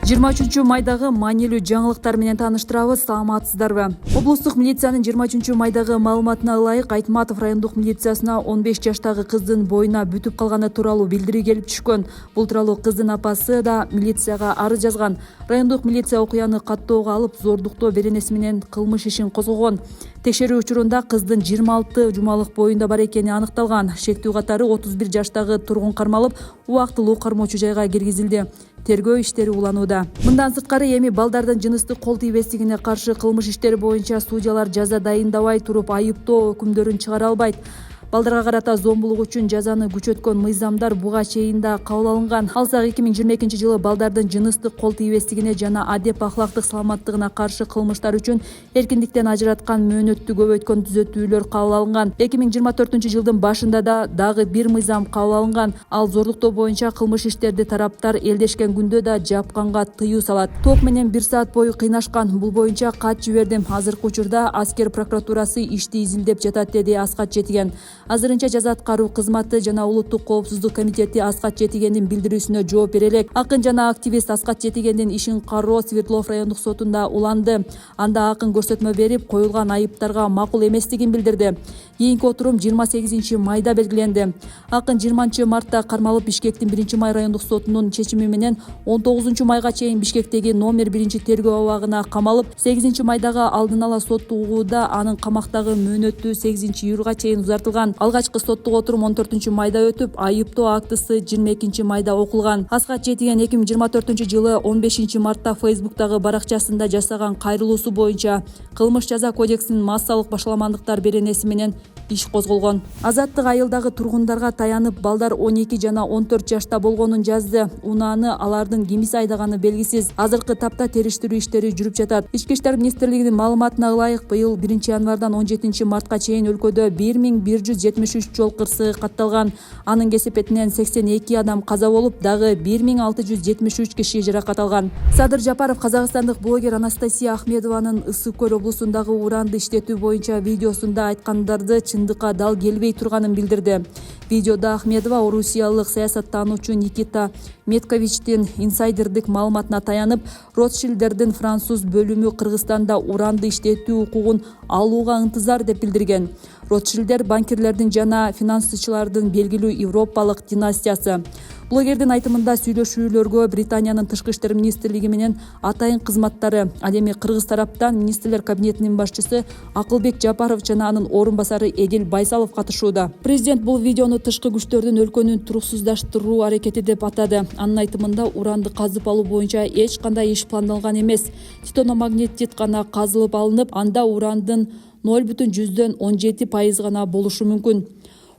23 майдагы маанилүү жаңылыктар менен тааныштырабыз. Саламатсыздарбы? Облустук милициянын 23 майдагы маалыматына ылайык Айтматов райондук милициясына 15 жаштагы кыздын боюна бүтүп калганы тууралуу билдирүү келип түшкөн. Бул тууралуу кыздын апасы да милицияга арыз жазган. Райондук милиция окуяны каттоого алып, зордуктоо беренеси менен кылмыш ишин козгогон. Текшерүү учурунда кыздын 26 жумалык боюнда бар экени аныкталган. Шектүү катары 31 жаштагы тургун кармалып, убактылуу кармоочу жайга киргизилди. Тергөө иштери уланууда. Мындан сырткары эми балдардын жыныстык кол тийбестигине каршы кылмыш иштери боюнча судьялар жаза дайындабай туруп айыптоо өкүмдөрүн чыгара албайт. Балдарга карата зомбулук үчүн жазаны күчөткөн мыйзамдар буга чейин да кабыл алынган. Алсак 2022 жылы балдардын жыныстык кол тийбестигине жана адеп ахлактык саламаттыгына каршы кылмыштар үчүн эркиндиктен ажыраткан мөөнөттү көбөйткөн түзөтүүлөр кабыл алынган. 2024 жылдын башында да дагы бир мыйзам кабыл алынган. Ал зордуктоо боюнча кылмыш иштерди тараптар элдешкен күндө да жапканга тыюу салат. Ток менен 1 саат бою кыйнашкан. Бул боюнча кат жибердим. Азыркы учурда аскер прокуратурасы ишти изилдеп жатат, деди Аскат Жетиген. Азырынча жаза аткаруу кызматы жана улуттук коопсуздук комитети Аскат Жетигендин билдирүүсүнө жооп бере элек. Акын жана активист Аскат Жетигендин ишин кароо Свердлов райондук сотунда уланды. Анда акын көрсөтмө берип, коюлган айыптарга макул эместигин билдирди. Кийинки отурум 28 майда белгиленди. Акын 20 мартта кармалып Бишкектин 1 май райондук сотунун чечими менен 19 майга чейин Бишкектеги номер 1 тергөө абагына камалып, 8 майдагы алдын ала соттук угууда анын камактагы мөөнөтү 8 июлга чейин узартылган. Алгачкы соттук отурум 14 майда өтүп, айыптоо актысы 22 майда окулган. Аскат Жетиген 2024 жылы 15 мартта Фейсбуктагы баракчасында жасаган кайрылуусу боюнча кылмыш жаза кодексинин массалык башаламандыктар беренеси менен иш козголгон. Азаттык айылдагы тургундарга таянып, балдар 12 жана 14 жашта болгонун жазды. Унааны алардын кимис айдаганы белгисиз. Азыркы тапта териштирүү иштери жүрүп жатат. Ички иштер министрлигинин маалыматына ылайык, быйыл 1 январдан 17 мартка чейин өлкөдө 1173 жол кырсыгы катталган. Анын кесепетинен 82 адам каза болуп, дагы 1673 киши жаракат алган. Садыр Жапаров казакстандык блогер Анастасия Ахмедованын Ысык көл облусундагы уранды иштетүү боюнча видеосунда айткандарды чындыкка дал келбей турганын билдирди. Видеода Ахмедова орусиялык саясаттануучу Никита Метковичтин инсайдердик маалыматына таянып, Ротшильдердин француз бөлүмү Кыргызстанда уранды иштетүү укугун алууга ынтызар деп билдирген. Ротшильдер банкирлердин жана финансчылардын белгилүү европалык династиясы. Блогердин айтымында сүйлөшүүлөргө Британиянын тышкы иштер министрлиги менен атайын кызматтары, ал эми Кыргыз тараптан министрлер кабинетинин башчысы Акылбек Жапаров жана анын орун басары Эдил Байсалов катышууда. Президент бул видеону тышкы күчтөрдүн өлкөнү туруксуздаштыруу аракети деп атады. Анын айтымында уранды казып алуу боюнча эч кандай иш пландалган эмес. Титономагнетит гана казылып алынып, анда урандын 0,17% гана болушу мүмкүн.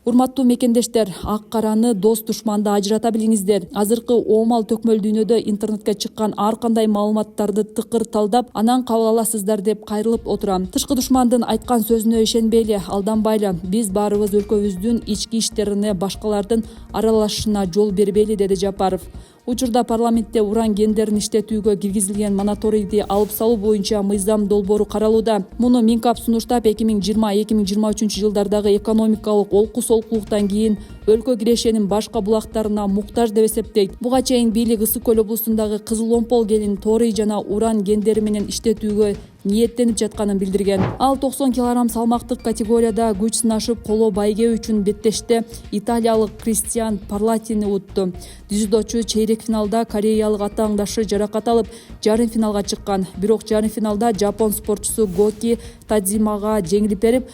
Урматтуу мекендештер, ак караны, дос душманды ажырата билиңиздер. Азыркы оомал төкмөл дүйнөдө интернетке чыккан ар кандай маалыматтарды тыкыр талдап, анан кабыл аласыздар деп кайрылып отурам. Тышкы душмандын айткан сөзүнө ишенбейли, алданбайлы. Биз баарыбыз өлкөбүздүн ички иштерине башкалардын аралашышына жол бербейли, деди Жапаров. Учурда парламентте уран кендерин иштетүүгө киргизилген мониторингди алып салуу боюнча мыйзам долбоору каралууда. Муну Минкап сунуштап 2020-2023 жылдардагы экономикалык олку-солкулуктан кийин өлкө кирешенин башка булактарына муктаж деп эсептейт. Буга чейин бийлик Ысык көл облусундагы Кызыл Омпол келин торий жана уран кендери менен иштетүүгө ниеттенип жатканын билдирген. Ал 90 кг салмактык категорияда күч сынашып, коло байге үчүн беттеште италиялык Кристиан Парлатини утту. Дзюдочу чейрек финалда кореялык атааңдашы жаракат алып, жарым финалга чыккан. Бирок жарым финалда жапон спортчусу Гоки Тадзимага жеңилип берип,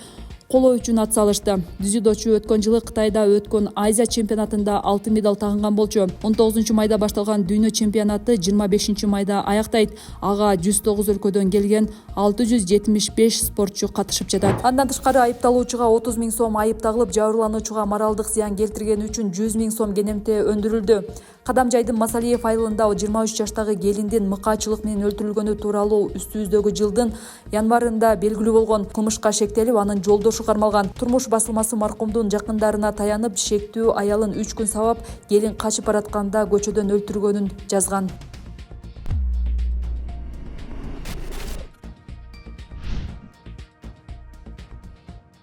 коло үчүн ат салышты. Дзюдочу өткөн жылы Кытайда өткөн Азия чемпионатында алтын медаль тагынган болчу. 19 майда башталган дүйнө чемпионаты 25 майда аяктайт. Ага 109 өлкөдөн келген 675 спортчу катышып жатат. Андан тышкары айыпталуучуга 30 000 сом айып тагылып, жабырлануучуга моралдык зыян келтиргени үчүн 100 000 сом кенемте өндүрүлдү. Кадамжайдын Масалиев айылында 23 жаштагы келиндин мыкаачылык менен өлтүрүлгөнү тууралуу үстүбүздөгү жылдын январында белгилүү болгон. Кылмышка шектелип, анын жолдошу кармалган. Турмуш басылмасы маркумдун жакындарына таянып, шектүү аялын 3 күн сабап, келин качып баратканда көчөдөн өлтүргөнүн жазган.